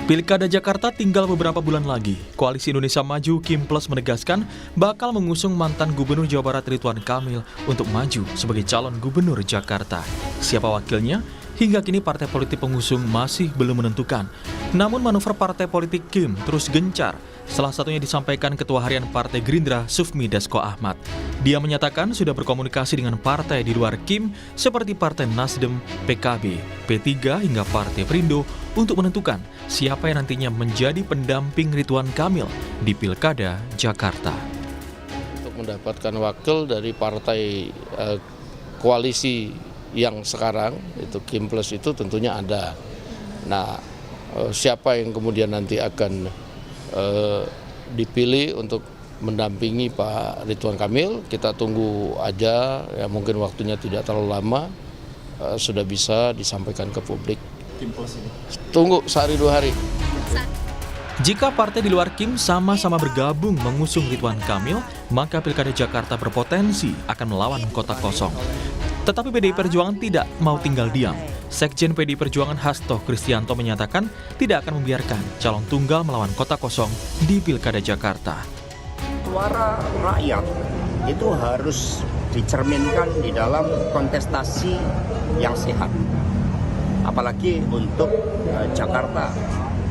Pilkada Jakarta tinggal beberapa bulan lagi. Koalisi Indonesia Maju Kim Plus menegaskan bakal mengusung mantan Gubernur Jawa Barat Ridwan Kamil untuk maju sebagai calon Gubernur Jakarta. Siapa wakilnya? Hingga kini partai politik pengusung masih belum menentukan. Namun manuver partai politik Kim terus gencar. Salah satunya disampaikan Ketua Harian Partai Gerindra Sufmi Dasko Ahmad. Dia menyatakan sudah berkomunikasi dengan partai di luar Kim seperti Partai Nasdem, PKB, P3 hingga Partai Perindo untuk menentukan siapa yang nantinya menjadi pendamping Ridwan Kamil di Pilkada Jakarta. Untuk mendapatkan wakil dari partai koalisi yang sekarang, itu Kim Plus itu tentunya ada. Nah, siapa yang kemudian nanti akan dipilih untuk mendampingi Pak Ridwan Kamil, kita tunggu aja, ya mungkin waktunya tidak terlalu lama, sudah bisa disampaikan ke publik. Tunggu sehari 2 hari. Jika partai di luar Kim sama-sama bergabung mengusung Ridwan Kamil, maka Pilkada Jakarta berpotensi akan melawan kota kosong. Tetapi PDI Perjuangan tidak mau tinggal diam. Sekjen PDI Perjuangan Hasto Kristianto menyatakan tidak akan membiarkan calon tunggal melawan kota kosong di Pilkada Jakarta. Suara rakyat itu harus dicerminkan di dalam kontestasi yang sehat. Apalagi untuk Jakarta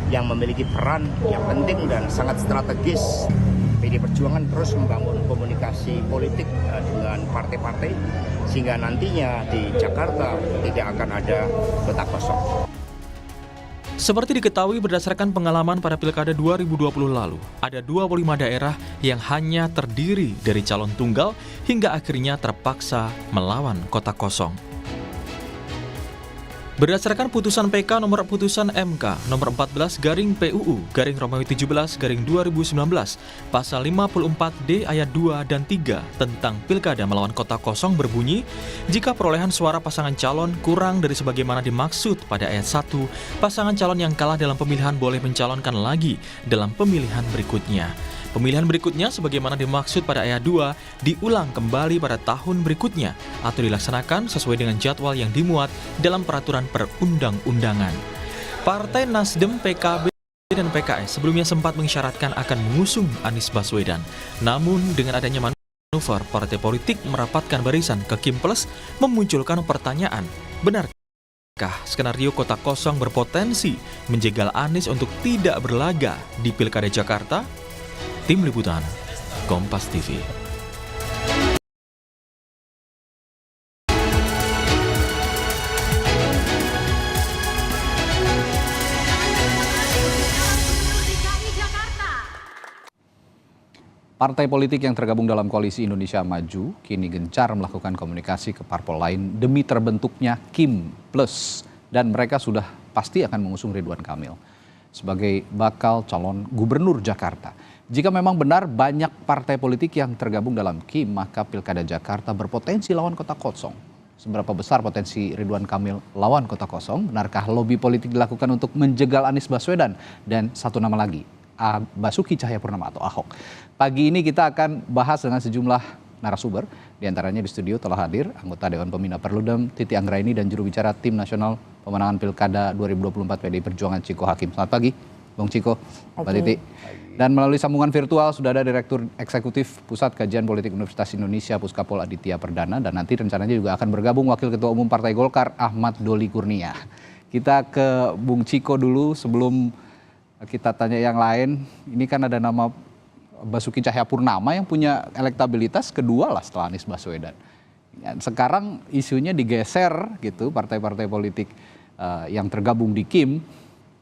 yang memiliki peran yang penting dan sangat strategis. PDI Perjuangan terus membangun komunikasi politik dengan partai-partai sehingga nantinya di Jakarta tidak akan ada kota kosong. Seperti diketahui berdasarkan pengalaman pada Pilkada 2020 lalu, ada 25 daerah yang hanya terdiri dari calon tunggal hingga akhirnya terpaksa melawan kota kosong. Berdasarkan putusan PK nomor putusan MK nomor 14/PUU/Romawi 17/2019 pasal 54D ayat 2 dan 3 tentang Pilkada melawan kota kosong berbunyi, jika perolehan suara pasangan calon kurang dari sebagaimana dimaksud pada ayat 1, pasangan calon yang kalah dalam pemilihan boleh mencalonkan lagi dalam pemilihan berikutnya. Pemilihan berikutnya sebagaimana dimaksud pada ayat 2 diulang kembali pada tahun berikutnya atau dilaksanakan sesuai dengan jadwal yang dimuat dalam peraturan perundang-undangan. Partai Nasdem, PKB, dan PKS sebelumnya sempat mengisyaratkan akan mengusung Anies Baswedan. Namun dengan adanya manuver partai politik merapatkan barisan ke Kim Plus memunculkan pertanyaan, benarkah skenario kota kosong berpotensi menjegal Anies untuk tidak berlaga di Pilkada Jakarta? Tim Liputan, Kompas TV. Partai politik yang tergabung dalam Koalisi Indonesia Maju kini gencar melakukan komunikasi ke parpol lain demi terbentuknya Kim Plus. Dan mereka sudah pasti akan mengusung Ridwan Kamil sebagai bakal calon Gubernur Jakarta. Jika memang benar banyak partai politik yang tergabung dalam Kim, maka Pilkada Jakarta berpotensi lawan kota kosong. Seberapa besar potensi Ridwan Kamil lawan kota kosong? Benarkah lobby politik dilakukan untuk menjegal Anies Baswedan? Dan satu nama lagi, Basuki Cahayapurnama atau Ahok. Pagi ini kita akan bahas dengan sejumlah narasumber. Di antaranya di studio telah hadir anggota Dewan Pembina Perludem Titi Anggraini dan juru bicara Tim Nasional Pemenangan Pilkada 2024 PDI Perjuangan Ciko Hakim. Selamat pagi, Bung Ciko, Mbak Titi. Dan melalui sambungan virtual sudah ada Direktur Eksekutif Pusat Kajian Politik Universitas Indonesia Puskapol Aditya Perdana, dan nanti rencananya juga akan bergabung Wakil Ketua Umum Partai Golkar Ahmad Doli Kurnia. Kita ke Bung Ciko dulu sebelum kita tanya yang lain. Ini kan ada nama Basuki Cahayapurnama yang punya elektabilitas kedua lah setelah Anies Baswedan. Sekarang isunya digeser gitu, partai-partai politik yang tergabung di Kim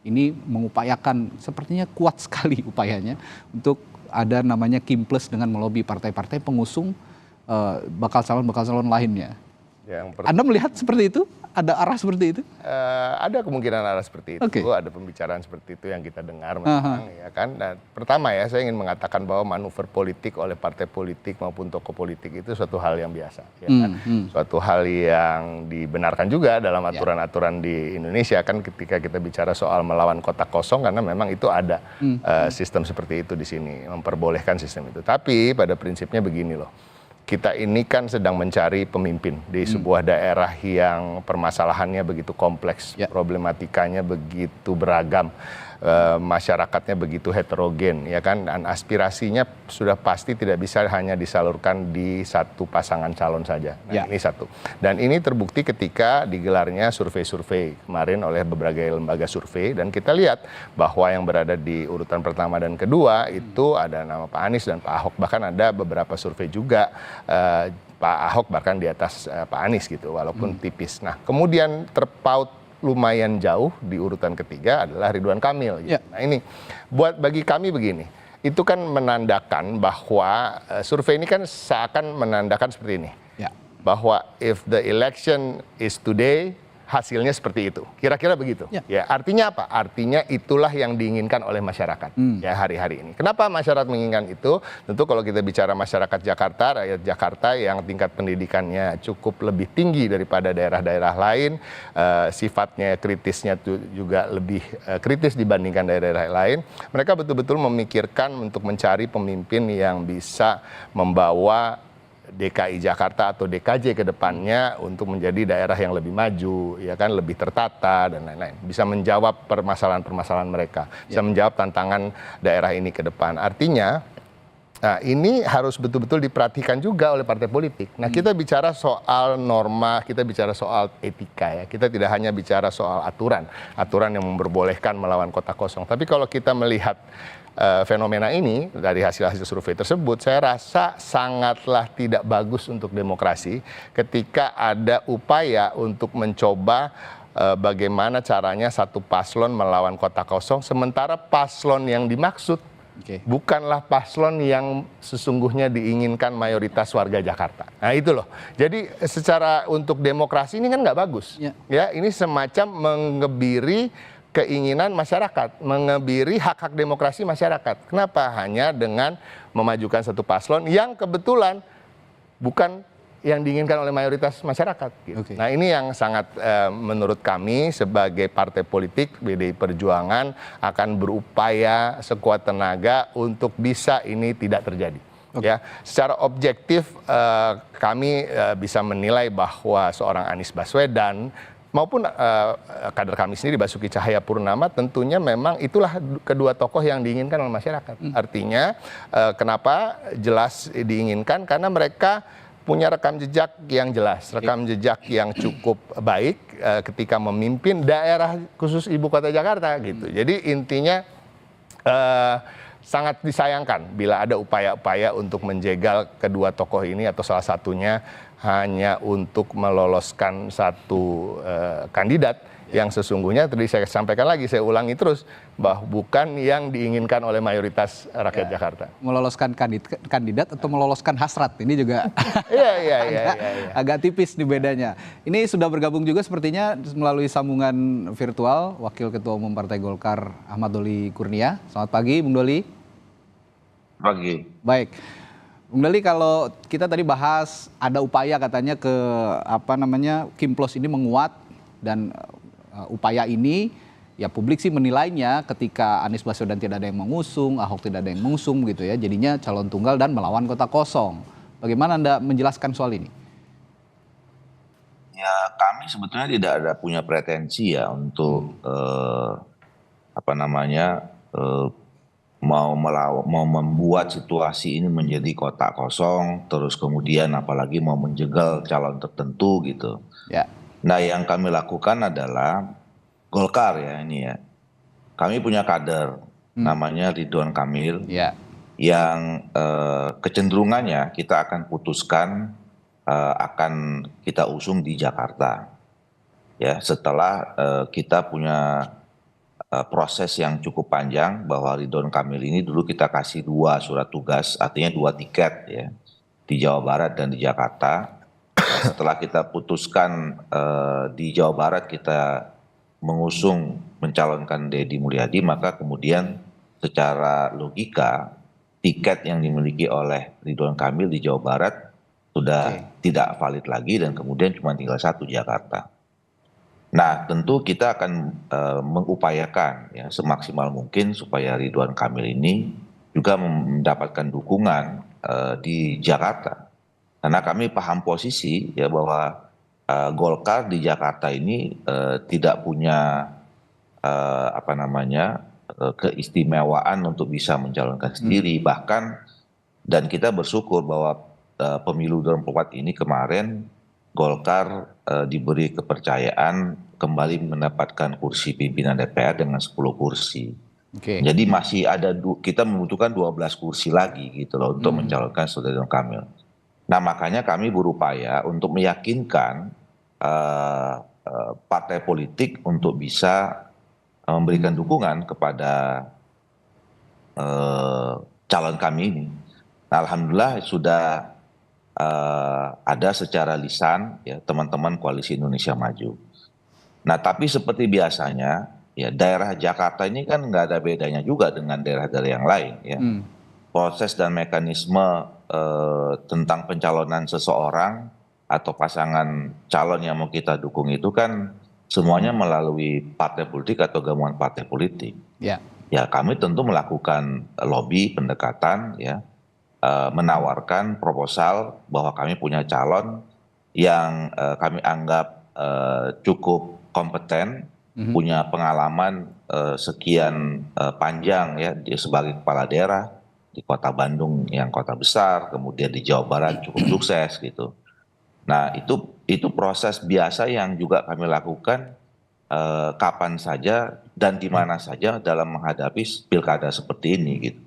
ini mengupayakan, sepertinya kuat sekali upayanya untuk ada namanya Kim Plus dengan melobi partai-partai pengusung bakal calon lainnya. Anda melihat seperti itu? Ada arah seperti itu? Ada kemungkinan arah seperti itu. Okay. Ada pembicaraan seperti itu yang kita dengar memang, ya kan. Nah, pertama ya, saya ingin mengatakan bahwa manuver politik oleh partai politik maupun tokoh politik itu suatu hal yang biasa, ya kan. Suatu hal yang dibenarkan juga dalam aturan-aturan di Indonesia kan, ketika kita bicara soal melawan kota kosong, karena memang itu ada sistem seperti itu di sini, memperbolehkan sistem itu. Tapi pada prinsipnya begini loh. Kita ini kan sedang mencari pemimpin di sebuah daerah yang permasalahannya begitu kompleks, problematikanya begitu beragam. masyarakatnya begitu heterogen, ya kan, dan aspirasinya sudah pasti tidak bisa hanya disalurkan di satu pasangan calon saja. Nah, ini satu. Dan ini terbukti ketika digelarnya survei-survei kemarin oleh berbagai lembaga survei, dan kita lihat bahwa yang berada di urutan pertama dan kedua itu ada nama Pak Anies dan Pak Ahok, bahkan ada beberapa survei juga Pak Ahok bahkan di atas Pak Anies gitu, walaupun tipis. Nah, kemudian terpaut lumayan jauh di urutan ketiga adalah Ridwan Kamil. Gitu. Nah, ini bagi kami begini, itu kan menandakan bahwa survei ini kan seakan menandakan seperti ini, bahwa if the election is today, hasilnya seperti itu. Kira-kira begitu. Ya, artinya apa? Artinya itulah yang diinginkan oleh masyarakat ya hari-hari ini. Kenapa masyarakat menginginkan itu? Tentu kalau kita bicara masyarakat Jakarta, rakyat Jakarta yang tingkat pendidikannya cukup lebih tinggi daripada daerah-daerah lain, sifatnya kritisnya juga lebih kritis dibandingkan daerah-daerah lain. Mereka betul-betul memikirkan untuk mencari pemimpin yang bisa membawa DKI Jakarta atau DKJ ke depannya untuk menjadi daerah yang lebih maju, ya kan, lebih tertata dan lain-lain. Bisa menjawab permasalahan-permasalahan mereka, bisa menjawab tantangan daerah ini ke depan. Artinya, nah ini harus betul-betul diperhatikan juga oleh partai politik. Nah, kita bicara soal norma, kita bicara soal etika ya. Kita tidak hanya bicara soal aturan yang memperbolehkan melawan kota kosong. Tapi kalau kita melihat fenomena ini dari hasil-hasil survei tersebut, saya rasa sangatlah tidak bagus untuk demokrasi ketika ada upaya untuk mencoba bagaimana caranya satu paslon melawan kota kosong, sementara paslon yang dimaksud bukanlah paslon yang sesungguhnya diinginkan mayoritas warga Jakarta. Nah itu loh. Jadi secara untuk demokrasi ini kan nggak bagus. Ya, ini semacam mengebiri keinginan masyarakat, mengebiri hak-hak demokrasi masyarakat. Kenapa? Hanya dengan memajukan satu paslon yang kebetulan bukan yang diinginkan oleh mayoritas masyarakat. Gitu. Nah ini yang sangat menurut kami sebagai partai politik PDI Perjuangan akan berupaya sekuat tenaga untuk bisa ini tidak terjadi. Ya, secara objektif kami bisa menilai bahwa seorang Anies Baswedan maupun kader kami sendiri Basuki Cahayapurnama tentunya memang itulah kedua tokoh yang diinginkan oleh masyarakat. Artinya kenapa jelas diinginkan? Karena mereka punya rekam jejak yang jelas, rekam jejak yang cukup baik ketika memimpin daerah khusus ibu kota Jakarta gitu. Jadi intinya sangat disayangkan bila ada upaya-upaya untuk menjegal kedua tokoh ini atau salah satunya hanya untuk meloloskan satu kandidat yang sesungguhnya tadi saya sampaikan lagi, saya ulangi terus, bahwa bukan yang diinginkan oleh mayoritas rakyat Jakarta. Meloloskan kandidat atau meloloskan hasrat, ini juga agak tipis nih bedanya. Ini sudah bergabung juga sepertinya melalui sambungan virtual Wakil Ketua Umum Partai Golkar Ahmad Doli Kurnia. Selamat pagi Bung Doli. Pagi. Baik. Bung Doli, kalau kita tadi bahas ada upaya katanya Kim Plus ini menguat dan upaya ini ya publik sih menilainya ketika Anies Baswedan tidak ada yang mengusung, Ahok tidak ada yang mengusung gitu ya, jadinya calon tunggal dan melawan kota kosong. Bagaimana Anda menjelaskan soal ini? Ya kami sebetulnya tidak ada punya pretensi ya untuk mau membuat situasi ini menjadi kota kosong, terus kemudian apalagi mau menjegal calon tertentu gitu. Ya. Nah yang kami lakukan adalah Golkar ya ini ya. Kami punya kader namanya Ridwan Kamil yang kecenderungannya kita akan putuskan akan kita usung di Jakarta. Ya setelah kita punya proses yang cukup panjang bahwa Ridwan Kamil ini dulu kita kasih 2 surat tugas, artinya 2 tiket ya di Jawa Barat dan di Jakarta. Setelah kita putuskan di Jawa Barat kita mengusung mencalonkan Deddy Mulyadi, maka kemudian secara logika tiket yang dimiliki oleh Ridwan Kamil di Jawa Barat sudah tidak valid lagi dan kemudian cuma tinggal 1 Jakarta. Nah tentu kita akan mengupayakan ya semaksimal mungkin supaya Ridwan Kamil ini juga mendapatkan dukungan di Jakarta. Karena kami paham posisi ya bahwa Golkar di Jakarta ini tidak punya keistimewaan untuk bisa mencalonkan sendiri. Bahkan dan kita bersyukur bahwa pemilu 2024 ini kemarin Golkar diberi kepercayaan kembali mendapatkan kursi pimpinan DPR dengan 10 kursi. Jadi masih ada kita membutuhkan 12 kursi lagi gitu loh untuk mencalonkan Saudara Ridwan Kamil. Nah makanya kami berupaya untuk meyakinkan partai politik untuk bisa memberikan dukungan kepada calon kami ini. Nah, alhamdulillah sudah ada secara lisan ya teman-teman Koalisi Indonesia Maju. Nah tapi seperti biasanya ya daerah Jakarta ini kan nggak ada bedanya juga dengan daerah-daerah yang lain ya. Proses dan mekanisme tentang pencalonan seseorang atau pasangan calon yang mau kita dukung itu kan semuanya melalui partai politik atau gabungan partai politik. Ya kami tentu melakukan lobby pendekatan ya, menawarkan proposal bahwa kami punya calon yang kami anggap cukup kompeten, punya pengalaman sekian panjang ya sebagai kepala daerah di Kota Bandung yang kota besar, kemudian di Jawa Barat cukup sukses gitu. Nah itu proses biasa yang juga kami lakukan kapan saja dan di mana saja dalam menghadapi pilkada seperti ini gitu.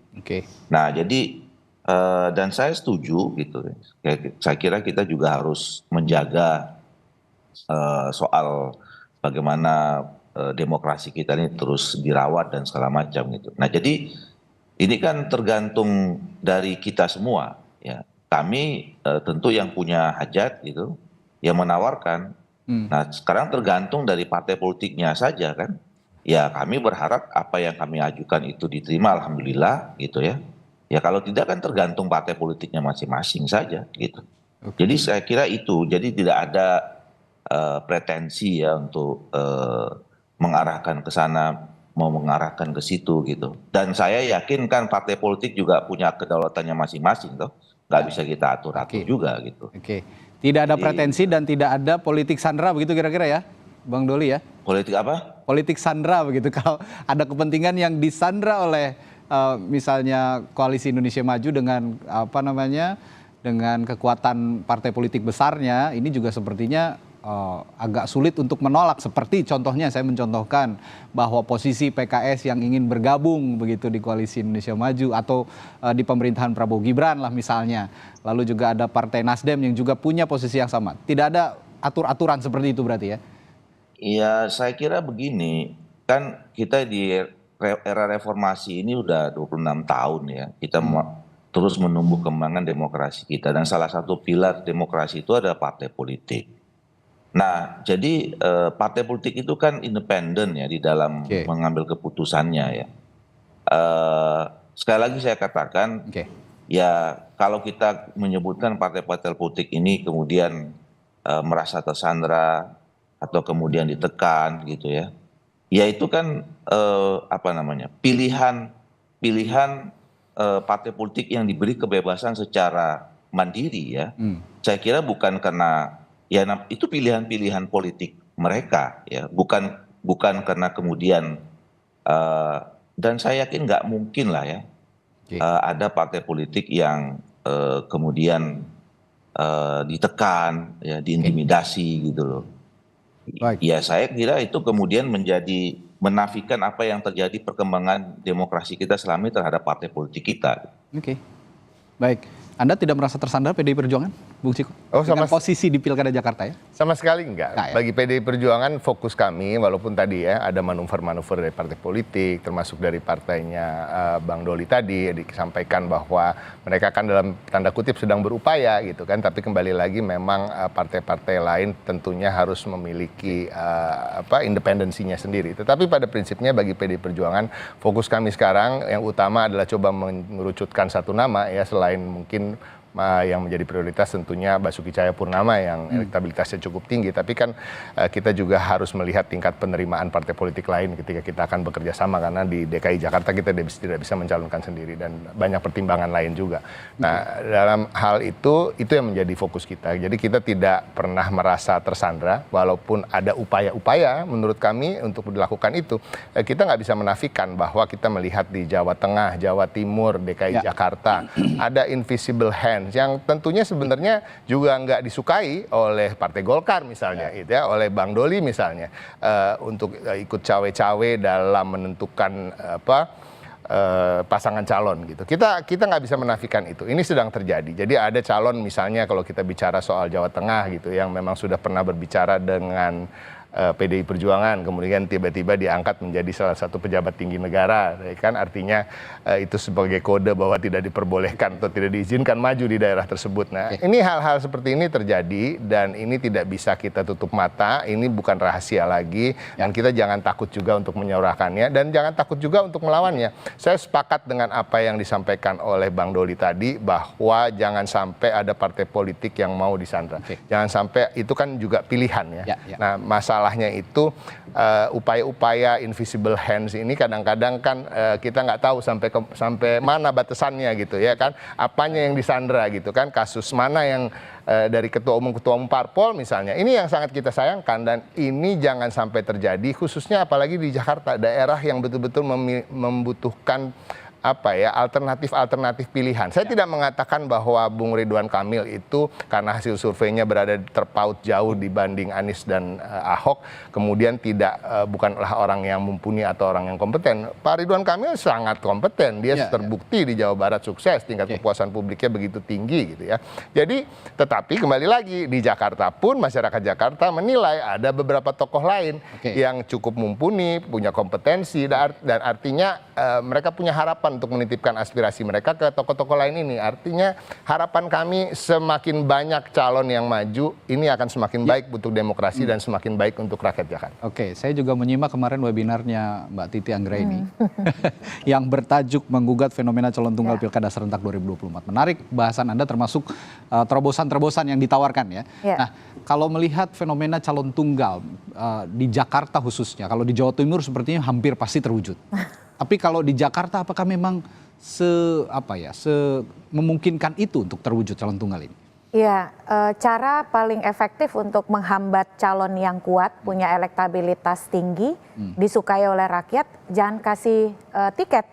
Nah jadi dan saya setuju gitu. Saya kira kita juga harus menjaga soal bagaimana demokrasi kita ini terus dirawat dan segala macam gitu. Nah jadi ini kan tergantung dari kita semua ya. Kami tentu yang punya hajat gitu, yang menawarkan. Nah sekarang tergantung dari partai politiknya saja kan. Ya kami berharap apa yang kami ajukan itu diterima alhamdulillah gitu ya. Ya kalau tidak kan tergantung partai politiknya masing-masing saja gitu. Jadi saya kira itu, jadi tidak ada pretensi ya untuk mengarahkan ke sana, mau mengarahkan ke situ gitu. Dan saya yakin kan partai politik juga punya kedaulatannya masing-masing toh. Nggak bisa kita atur-atur juga gitu. Tidak ada pretensi dan tidak ada politik sandra begitu kira-kira ya, Bang Doli ya? Politik apa? Politik sandra begitu. Kalau ada kepentingan yang disandra oleh misalnya Koalisi Indonesia Maju dengan apa namanya, dengan kekuatan partai politik besarnya, ini juga sepertinya agak sulit untuk menolak. Seperti contohnya saya mencontohkan bahwa posisi PKS yang ingin bergabung begitu di Koalisi Indonesia Maju atau di pemerintahan Prabowo Gibran lah misalnya. Lalu juga ada Partai Nasdem yang juga punya posisi yang sama. Tidak ada aturan seperti itu berarti ya? Iya, saya kira begini, kan kita di era reformasi ini udah 26 tahun ya. Kita terus menumbuh kembangan demokrasi kita dan salah satu pilar demokrasi itu ada partai politik. Nah, jadi partai politik itu kan independen ya di dalam mengambil keputusannya ya. Sekali lagi saya katakan, ya kalau kita menyebutkan partai-partai politik ini kemudian merasa tersandra atau kemudian ditekan gitu ya, ya itu kan apa namanya pilihan partai politik yang diberi kebebasan secara mandiri ya. Saya kira bukan karena ya itu pilihan-pilihan politik mereka ya, bukan karena kemudian dan saya yakin nggak mungkin lah ya ada partai politik yang kemudian ditekan ya, diintimidasi gitu loh. Ya saya kira itu kemudian menjadi menafikan apa yang terjadi perkembangan demokrasi kita selama ini terhadap partai politik kita. Baik. Anda tidak merasa tersandar PDI Perjuangan, Bung Ciko? Dengan posisi di Pilkada Jakarta ya? Sama sekali enggak. Bagi PDI Perjuangan fokus kami, walaupun tadi ya ada manuver-manuver dari partai politik, termasuk dari partainya Bang Doli tadi, disampaikan bahwa mereka kan dalam tanda kutip sedang berupaya gitu kan, tapi kembali lagi memang partai-partai lain tentunya harus memiliki independensinya sendiri. Tetapi pada prinsipnya bagi PDI Perjuangan, fokus kami sekarang yang utama adalah coba mengerucutkan satu nama ya, selain mungkin yang menjadi prioritas tentunya Basuki Cahayapurnama yang elektabilitasnya cukup tinggi. Tapi kan kita juga harus melihat tingkat penerimaan partai politik lain ketika kita akan bekerja sama, karena di DKI Jakarta kita tidak bisa mencalonkan sendiri dan banyak pertimbangan lain juga. Nah, dalam hal itu yang menjadi fokus kita. Jadi kita tidak pernah merasa tersandra, walaupun ada upaya-upaya menurut kami untuk dilakukan itu. Kita nggak bisa menafikan bahwa kita melihat di Jawa Tengah, Jawa Timur, DKI Jakarta ada invisible hand yang tentunya sebenarnya juga nggak disukai oleh Partai Golkar misalnya, gitu ya, oleh Bang Doli misalnya, untuk ikut cawe-cawe dalam menentukan pasangan calon gitu. Kita nggak bisa menafikan itu. Ini sedang terjadi. Jadi ada calon misalnya kalau kita bicara soal Jawa Tengah gitu, yang memang sudah pernah berbicara dengan PDI Perjuangan, kemudian tiba-tiba diangkat menjadi salah satu pejabat tinggi negara, kan artinya itu sebagai kode bahwa tidak diperbolehkan atau tidak diizinkan maju di daerah tersebut. Nah, ini hal-hal seperti ini terjadi dan ini tidak bisa kita tutup mata. Ini bukan rahasia lagi dan kita jangan takut juga untuk menyuarakannya dan jangan takut juga untuk melawannya. Saya sepakat dengan apa yang disampaikan oleh Bang Doli tadi bahwa jangan sampai ada partai politik yang mau disandra. Jangan sampai, itu kan juga pilihan ya. Nah, masalahnya itu upaya-upaya invisible hands ini kadang-kadang kan kita nggak tahu sampai mana batasannya gitu ya kan, apanya yang disandra gitu kan, kasus mana yang dari ketua umum parpol misalnya, ini yang sangat kita sayangkan dan ini jangan sampai terjadi, khususnya apalagi di Jakarta, daerah yang betul-betul membutuhkan alternatif pilihan. Saya tidak mengatakan bahwa Bung Ridwan Kamil itu karena hasil surveinya berada terpaut jauh dibanding Anies dan Ahok, kemudian bukanlah orang yang mumpuni atau orang yang kompeten. Pak Ridwan Kamil sangat kompeten, dia terbukti di Jawa Barat sukses, tingkat kepuasan publiknya begitu tinggi gitu ya. Jadi, tetapi kembali lagi di Jakarta pun masyarakat Jakarta menilai ada beberapa tokoh lain yang cukup mumpuni, punya kompetensi dan artinya mereka punya harapan untuk menitipkan aspirasi mereka ke tokoh-tokoh lain ini. Artinya harapan kami semakin banyak calon yang maju, ini akan semakin baik untuk demokrasi dan semakin baik untuk rakyat Jakarta. Oke, saya juga menyimak kemarin webinarnya Mbak Titi Anggraini yang bertajuk menggugat fenomena calon tunggal Pilkada serentak 2024. Menarik bahasan Anda, termasuk terobosan-terobosan yang ditawarkan ya. Nah, kalau melihat fenomena calon tunggal di Jakarta khususnya, kalau di Jawa Timur sepertinya hampir pasti terwujud. Tapi kalau di Jakarta apakah memang memungkinkan itu untuk terwujud calon tunggal ini? Iya, cara paling efektif untuk menghambat calon yang kuat, punya elektabilitas tinggi, disukai oleh rakyat, jangan kasih tiket.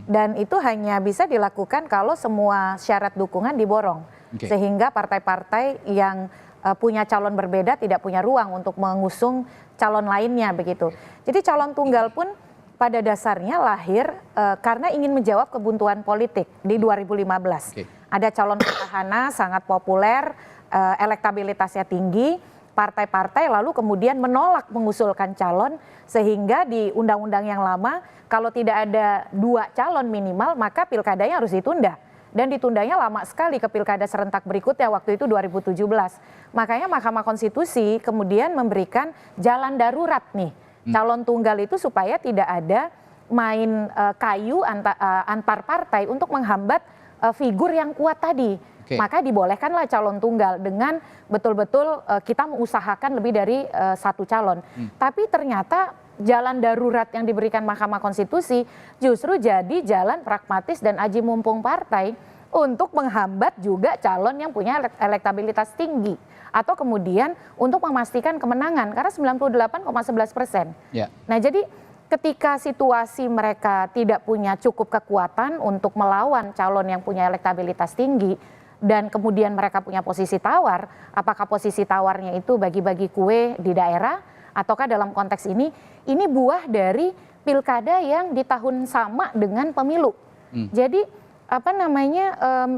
Dan itu hanya bisa dilakukan kalau semua syarat dukungan diborong. Sehingga partai-partai yang punya calon berbeda tidak punya ruang untuk mengusung calon lainnya begitu. Jadi calon tunggal pun pada dasarnya lahir karena ingin menjawab kebuntuan politik di 2015. Ada calon petahana sangat populer, elektabilitasnya tinggi, partai-partai lalu kemudian menolak mengusulkan calon, sehingga di undang-undang yang lama kalau tidak ada 2 calon minimal maka pilkadanya harus ditunda. Dan ditundanya lama sekali ke pilkada serentak berikutnya, waktu itu 2017. Makanya Mahkamah Konstitusi kemudian memberikan jalan darurat nih. Calon tunggal itu supaya tidak ada main kayu antar partai untuk menghambat figur yang kuat tadi. Maka dibolehkanlah calon tunggal dengan betul-betul kita mengusahakan lebih dari 1 calon. Tapi ternyata jalan darurat yang diberikan Mahkamah Konstitusi justru jadi jalan pragmatis dan aji mumpung partai untuk menghambat juga calon yang punya elektabilitas tinggi. Atau kemudian untuk memastikan kemenangan, karena 98,11%. Nah, jadi ketika situasi mereka tidak punya cukup kekuatan untuk melawan calon yang punya elektabilitas tinggi, dan kemudian mereka punya posisi tawar, apakah posisi tawarnya itu bagi-bagi kue di daerah, ataukah dalam konteks ini buah dari pilkada yang di tahun sama dengan pemilu. Jadi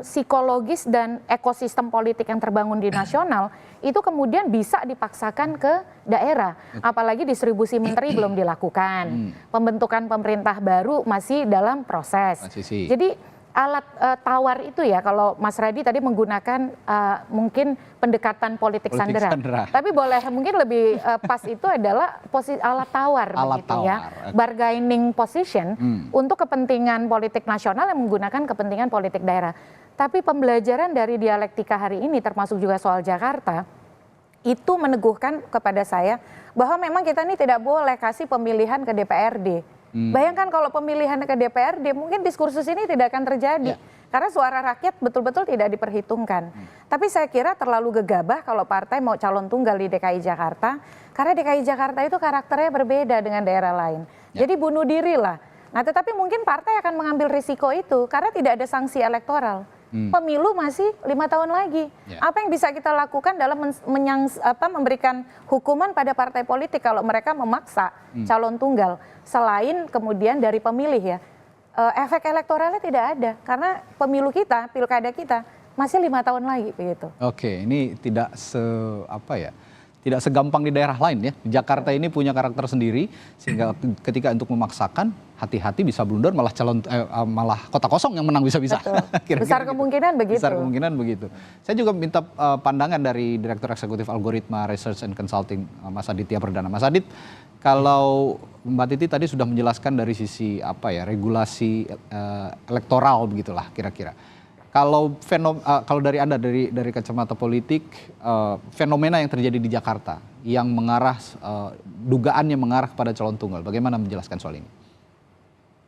psikologis dan ekosistem politik yang terbangun di nasional itu kemudian bisa dipaksakan ke daerah, apalagi distribusi menteri belum dilakukan, pembentukan pemerintah baru masih dalam proses. Jadi alat tawar itu ya, kalau Mas Radi tadi menggunakan mungkin pendekatan politik sandera. Tapi boleh mungkin lebih pas itu adalah alat tawar begitu ya. Bargaining position untuk kepentingan politik nasional yang menggunakan kepentingan politik daerah. Tapi pembelajaran dari dialektika hari ini termasuk juga soal Jakarta, itu meneguhkan kepada saya bahwa memang kita ini tidak boleh kasih pemilihan ke DPRD. Bayangkan kalau pemilihan ke DPRD, mungkin diskursus ini tidak akan terjadi. Karena suara rakyat betul-betul tidak diperhitungkan. Tapi saya kira terlalu gegabah kalau partai mau calon tunggal di DKI Jakarta, karena DKI Jakarta itu karakternya berbeda dengan daerah lain. Jadi bunuh diri lah. Nah tetapi mungkin partai akan mengambil risiko itu, karena tidak ada sanksi elektoral. Pemilu masih 5 tahun lagi. Apa yang bisa kita lakukan dalam memberikan hukuman pada partai politik kalau mereka memaksa calon tunggal, selain kemudian dari pemilih ya. Efek elektoralnya tidak ada karena pemilu kita, pilkada kita masih 5 tahun lagi begitu. Oke, ini tidak tidak segampang di daerah lain ya. Jakarta ini punya karakter sendiri sehingga ketika untuk memaksakan hati-hati bisa blunder malah kota kosong yang menang bisa-bisa. Besar kemungkinan begitu. Besar kemungkinan begitu. Saya juga minta pandangan dari Direktur Eksekutif Algoritma Research and Consulting Mas Aditya Perdana. Mas Adit, kalau Mbak Titi tadi sudah menjelaskan dari sisi regulasi elektoral begitulah kira-kira. Kalau dari Anda dari kacamata politik, fenomena yang terjadi di Jakarta yang mengarah dugaannya mengarah kepada calon tunggal, bagaimana menjelaskan soal ini?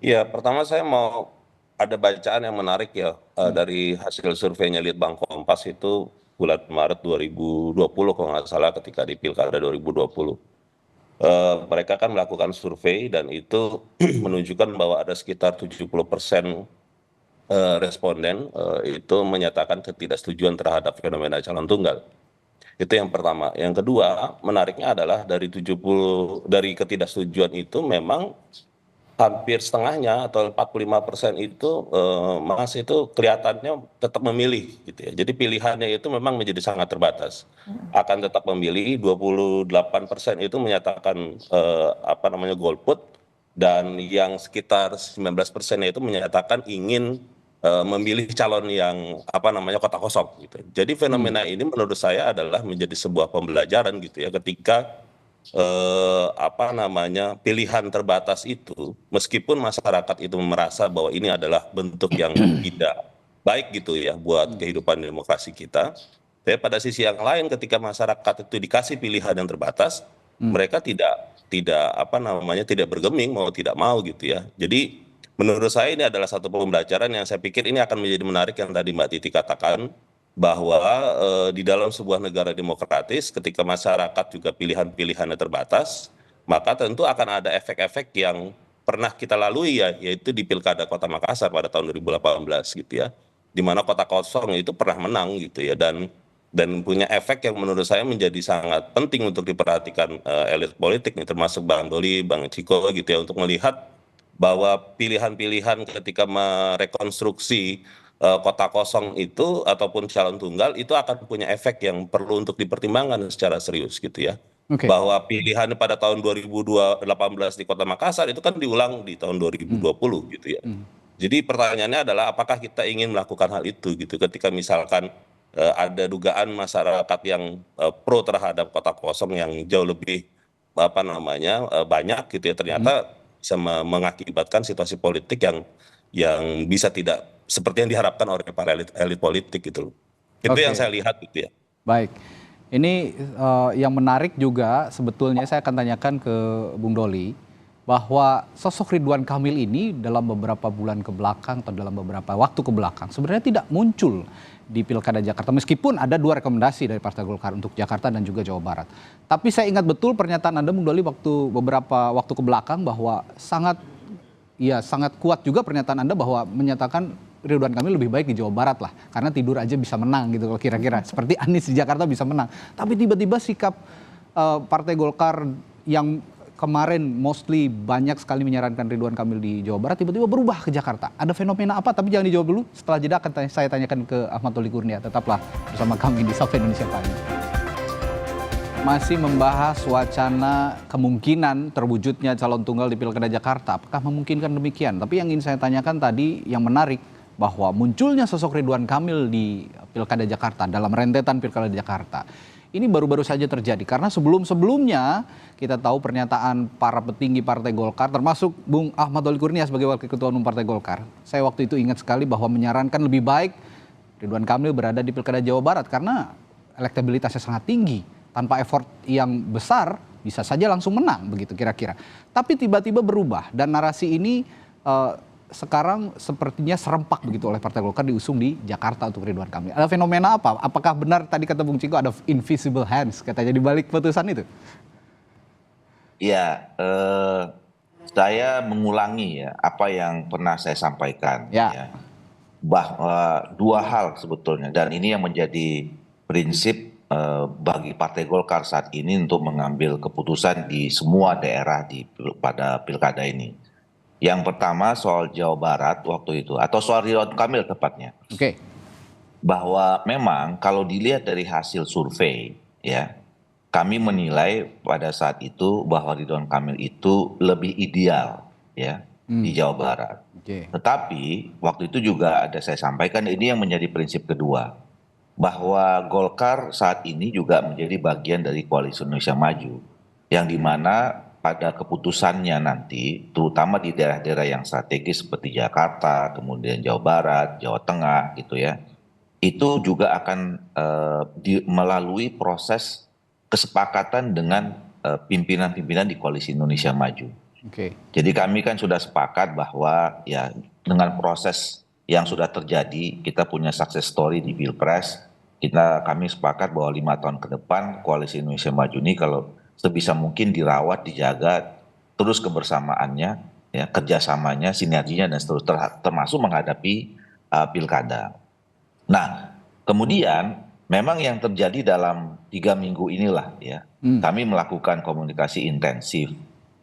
Ya, pertama saya mau ada bacaan yang menarik ya dari hasil surveinya Litbang Kompas itu bulan Maret 2020 kalau nggak salah ketika di Pilkada 2020. Mereka kan melakukan survei dan itu menunjukkan bahwa ada sekitar 70% responden itu menyatakan ketidaksetujuan terhadap fenomena calon tunggal. Itu yang pertama. Yang kedua, menariknya adalah dari ketidaksetujuan itu memang hampir setengahnya atau 45% itu masih itu kelihatannya tetap memilih gitu ya. Jadi pilihannya itu memang menjadi sangat terbatas. Akan tetap memilih, 28% itu menyatakan golput, dan yang sekitar 19%-nya itu menyatakan ingin memilih calon yang kota kosong gitu. Jadi fenomena ini menurut saya adalah menjadi sebuah pembelajaran gitu ya, ketika pilihan terbatas itu, meskipun masyarakat itu merasa bahwa ini adalah bentuk yang tidak baik gitu ya buat kehidupan demokrasi kita, tapi pada sisi yang lain ketika masyarakat itu dikasih pilihan yang terbatas, mereka tidak bergeming mau tidak mau gitu ya. Jadi menurut saya ini adalah satu pembelajaran yang saya pikir ini akan menjadi menarik yang tadi Mbak Titi katakan, bahwa di dalam sebuah negara demokratis ketika masyarakat juga pilihan-pilihannya terbatas, maka tentu akan ada efek-efek yang pernah kita lalui ya, yaitu di Pilkada Kota Makassar pada tahun 2018 gitu ya, di mana kota kosong itu pernah menang gitu ya, dan punya efek yang menurut saya menjadi sangat penting untuk diperhatikan elit politik nih, termasuk Bang Doli, Bang Ciko gitu ya, untuk melihat bahwa pilihan-pilihan ketika merekonstruksi kota kosong itu ataupun calon tunggal itu akan punya efek yang perlu untuk dipertimbangkan secara serius gitu ya. Bahwa pilihan pada tahun 2018 di Kota Makassar itu kan diulang di tahun 2020 gitu ya. Jadi pertanyaannya adalah apakah kita ingin melakukan hal itu gitu ketika misalkan ada dugaan masyarakat yang pro terhadap kota kosong yang jauh lebih banyak gitu ya, ternyata bisa mengakibatkan situasi politik yang bisa tidak seperti yang diharapkan oleh para elit politik gitu loh. Itu yang saya lihat gitu ya. Baik. Ini yang menarik juga sebetulnya saya akan tanyakan ke Bung Doli, bahwa sosok Ridwan Kamil ini dalam beberapa bulan ke belakang atau dalam beberapa waktu ke belakang sebenarnya tidak muncul di Pilkada Jakarta, meskipun ada 2 rekomendasi dari Partai Golkar untuk Jakarta dan juga Jawa Barat. Tapi saya ingat betul pernyataan Anda Bung Doli beberapa waktu ke belakang bahwa sangat kuat juga pernyataan Anda bahwa menyatakan Ridwan Kamil lebih baik di Jawa Barat lah, karena tidur aja bisa menang gitu kalau kira-kira. Seperti Anies di Jakarta bisa menang. Tapi tiba-tiba sikap Partai Golkar yang kemarin mostly banyak sekali menyarankan Ridwan Kamil di Jawa Barat tiba-tiba berubah ke Jakarta. Ada fenomena apa? Tapi jangan dijawab dulu. Setelah jeda akan saya tanyakan ke Ahmad Doli Kurnia. Tetaplah bersama kami di Sapa Indonesia Prime. Masih membahas wacana kemungkinan terwujudnya calon tunggal di Pilkada Jakarta. Apakah memungkinkan demikian? Tapi yang ingin saya tanyakan tadi yang menarik, bahwa munculnya sosok Ridwan Kamil di Pilkada Jakarta, dalam rentetan Pilkada Jakarta, ini baru-baru saja terjadi. Karena sebelum-sebelumnya kita tahu pernyataan para petinggi Partai Golkar, termasuk Bung Ahmad Doli Kurnia sebagai Wakil Ketua Umum Partai Golkar. Saya waktu itu ingat sekali bahwa menyarankan lebih baik Ridwan Kamil berada di Pilkada Jawa Barat karena elektabilitasnya sangat tinggi. Tanpa effort yang besar bisa saja langsung menang begitu kira-kira. Tapi tiba-tiba berubah dan narasi ini sekarang sepertinya serempak begitu oleh Partai Golkar diusung di Jakarta untuk Ridwan Kamil. Ada fenomena apa? Apakah benar tadi kata Bung Ciko ada invisible hands katanya di balik putusan itu? Ya, saya mengulangi ya apa yang pernah saya sampaikan. Ya. Bahwa dua hal sebetulnya, dan ini yang menjadi prinsip bagi Partai Golkar saat ini untuk mengambil keputusan di semua daerah pada pilkada ini. Yang pertama soal Jawa Barat waktu itu, atau soal Ridwan Kamil tepatnya. Oke. Bahwa memang kalau dilihat dari hasil survei, ya, kami menilai pada saat itu bahwa Ridwan Kamil itu lebih ideal, ya, di Jawa Barat. Tetapi waktu itu juga ada saya sampaikan, ini yang menjadi prinsip kedua, bahwa Golkar saat ini juga menjadi bagian dari Koalisi Indonesia Maju, yang dimana pada keputusannya nanti, terutama di daerah-daerah yang strategis seperti Jakarta, kemudian Jawa Barat, Jawa Tengah gitu ya, itu juga akan melalui proses kesepakatan dengan pimpinan-pimpinan di Koalisi Indonesia Maju. Jadi kami kan sudah sepakat bahwa ya dengan proses yang sudah terjadi, kita punya success story di Pilpres, kami sepakat bahwa 5 tahun ke depan Koalisi Indonesia Maju ini kalau sebisa mungkin dirawat, dijaga, terus kebersamaannya, ya, kerjasamanya, sinerginya, dan seterusnya, termasuk menghadapi pilkada. Nah, kemudian memang yang terjadi dalam 3 minggu inilah, ya, kami melakukan komunikasi intensif,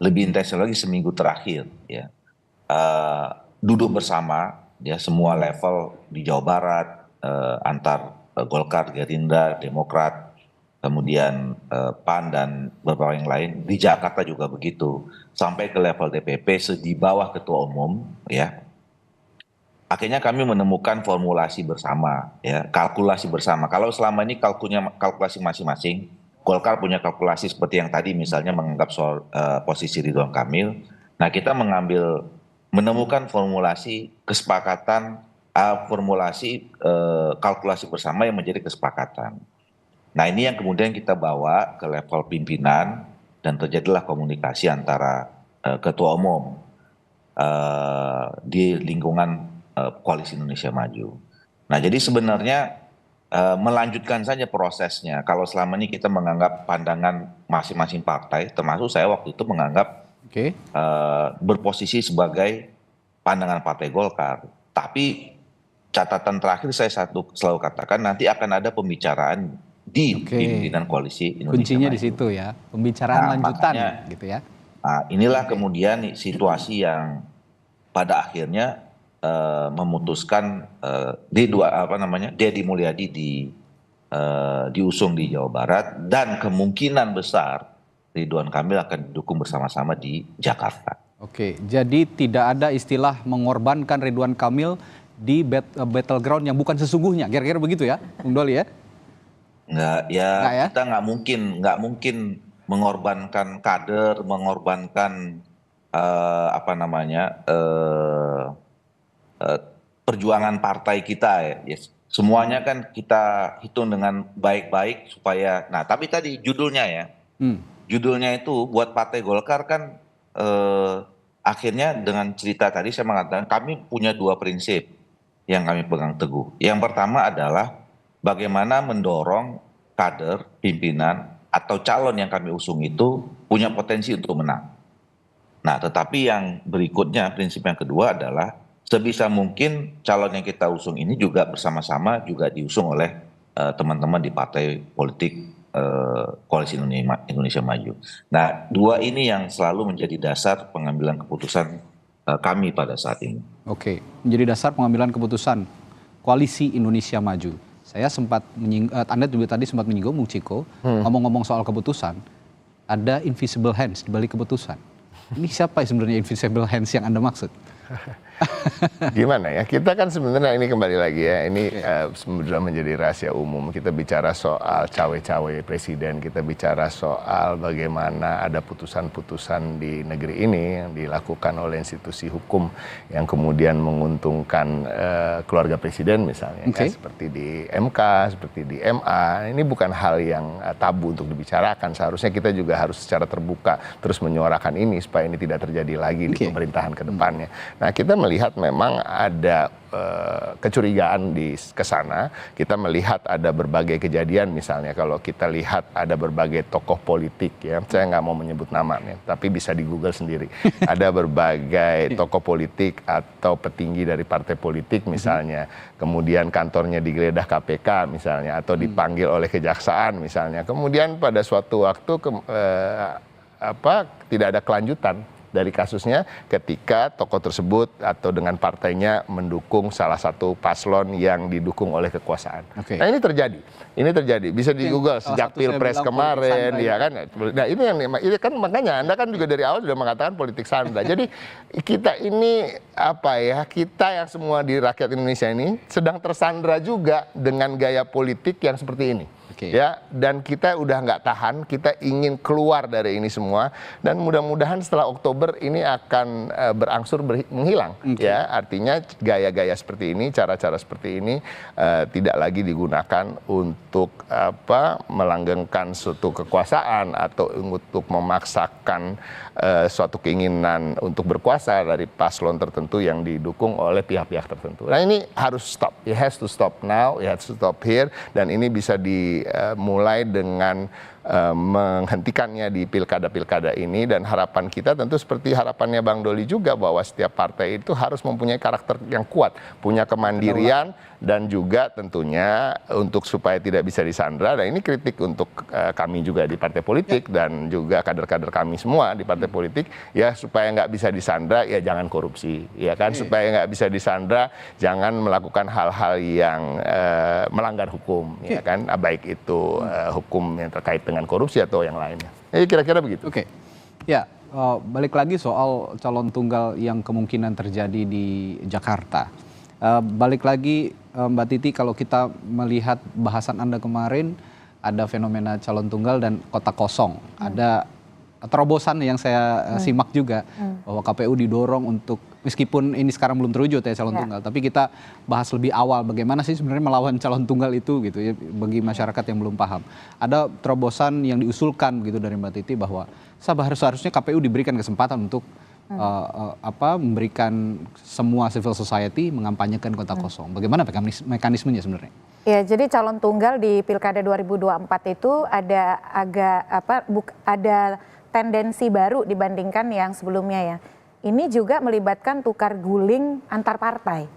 lebih intensif lagi seminggu terakhir, ya, duduk bersama, ya, semua level di Jawa Barat, antar Golkar, Gerindra, Demokrat, kemudian PAN dan beberapa yang lain, di Jakarta juga begitu, sampai ke level DPP di bawah ketua umum, ya. Akhirnya kami menemukan formulasi bersama, ya, kalkulasi bersama. Kalau selama ini kalkulasi masing-masing, Golkar punya kalkulasi seperti yang tadi misalnya menganggap soal posisi Ridwan Kamil. Nah, kita menemukan formulasi kesepakatan, kalkulasi bersama yang menjadi kesepakatan. Nah, ini yang kemudian kita bawa ke level pimpinan dan terjadilah komunikasi antara ketua umum di lingkungan Koalisi Indonesia Maju. Nah, jadi sebenarnya melanjutkan saja prosesnya. Kalau selama ini kita menganggap pandangan masing-masing partai, termasuk saya waktu itu menganggap berposisi sebagai pandangan Partai Golkar. Tapi catatan terakhir saya selalu katakan, nanti akan ada pembicaraan di pimpinan Koalisi Indonesia Kuncinya Maju. Di situ ya, pembicaraan lanjutan gitu ya. Nah, inilah kemudian situasi yang pada akhirnya memutuskan Deddy Mulyadi diusung di Jawa Barat, dan kemungkinan besar Ridwan Kamil akan didukung bersama-sama di Jakarta. Oke, jadi tidak ada istilah mengorbankan Ridwan Kamil di battleground yang bukan sesungguhnya, kira-kira begitu ya, Bung Doli ya? Nggak ya? Kita nggak mungkin mengorbankan kader, mengorbankan perjuangan partai kita ya. Semuanya kan kita hitung dengan baik-baik supaya. Nah, tapi tadi judulnya ya, judulnya itu buat Partai Golkar kan akhirnya dengan cerita tadi saya mengatakan kami punya 2 prinsip yang kami pegang teguh. Yang pertama adalah bagaimana mendorong kader, pimpinan, atau calon yang kami usung itu punya potensi untuk menang. Nah, tetapi yang berikutnya, prinsip yang kedua adalah sebisa mungkin calon yang kita usung ini juga bersama-sama juga diusung oleh teman-teman di partai politik Koalisi Indonesia Maju. Nah, 2 ini yang selalu menjadi dasar pengambilan keputusan kami pada saat ini. Oke, menjadi dasar pengambilan keputusan Koalisi Indonesia Maju. Saya sempat Anda juga tadi sempat menyinggung, Bung Ciko, ngomong-ngomong soal keputusan, ada invisible hands di balik keputusan. Ini siapa sebenarnya invisible hands yang Anda maksud? Gimana ya, kita kan sebenarnya ini kembali lagi ya, ini sudah menjadi rahasia umum. Kita bicara soal cawe-cawe presiden, kita bicara soal bagaimana ada putusan-putusan di negeri ini yang dilakukan oleh institusi hukum yang kemudian menguntungkan keluarga presiden misalnya, ya, seperti di MK, seperti di MA. Ini bukan hal yang tabu untuk dibicarakan. Seharusnya kita juga harus secara terbuka terus menyuarakan ini supaya ini tidak terjadi lagi di pemerintahan ke depannya. Nah, kita melihat memang ada kecurigaan di kesana. Kita melihat ada berbagai kejadian, misalnya kalau kita lihat ada berbagai tokoh politik ya, saya nggak mau menyebut namanya, tapi bisa di Google sendiri. Ada berbagai tokoh politik atau petinggi dari partai politik misalnya, kemudian kantornya digeledah KPK misalnya, atau dipanggil oleh kejaksaan misalnya. Kemudian pada suatu waktu tidak ada kelanjutan dari kasusnya ketika tokoh tersebut atau dengan partainya mendukung salah satu paslon yang didukung oleh kekuasaan. Nah, ini terjadi, bisa di Google sejak Pilpres kemarin, ya kan. Nah, ini kan makanya Anda kan juga dari awal sudah mengatakan politik sandra. Jadi kita ini kita yang semua di rakyat Indonesia ini sedang tersandra juga dengan gaya politik yang seperti ini. Ya, dan kita udah nggak tahan, kita ingin keluar dari ini semua, dan mudah-mudahan setelah Oktober ini akan berangsur menghilang. Ya, artinya gaya-gaya seperti ini, cara-cara seperti ini tidak lagi digunakan untuk melanggengkan suatu kekuasaan atau untuk memaksakan suatu keinginan untuk berkuasa dari paslon tertentu yang didukung oleh pihak-pihak tertentu. Nah, ini harus stop. It has to stop now, it has to stop here, dan ini bisa mulai dengan menghentikannya di pilkada-pilkada ini, dan harapan kita tentu seperti harapannya Bang Doli juga, bahwa setiap partai itu harus mempunyai karakter yang kuat, punya kemandirian, dan juga tentunya untuk supaya tidak bisa disandra. Dan ini kritik untuk kami juga di partai politik dan juga kader-kader kami semua di partai politik, ya, supaya nggak bisa disandra, ya jangan korupsi, ya kan, supaya nggak bisa disandra, jangan melakukan hal-hal yang melanggar hukum, ya kan, baik itu hukum yang terkait dengan korupsi atau yang lainnya. Kira-kira begitu. Ya, balik lagi soal calon tunggal yang kemungkinan terjadi di Jakarta. Balik lagi Mbak Titi, kalau kita melihat bahasan Anda kemarin, ada fenomena calon tunggal dan kota kosong. Ada terobosan yang saya simak juga, bahwa KPU didorong untuk, meskipun ini sekarang belum terwujud ya calon tunggal, tapi kita bahas lebih awal bagaimana sih sebenarnya melawan calon tunggal itu gitu ya, bagi masyarakat yang belum paham. Ada terobosan yang diusulkan gitu dari Mbak Titi, bahwa seharusnya KPU diberikan kesempatan untuk memberikan semua civil society mengampanyekan kota kosong. Bagaimana mekanismenya sebenarnya? Ya, jadi calon tunggal di Pilkada 2024 itu ada ada tendensi baru dibandingkan yang sebelumnya ya. Ini juga melibatkan tukar guling antar partai.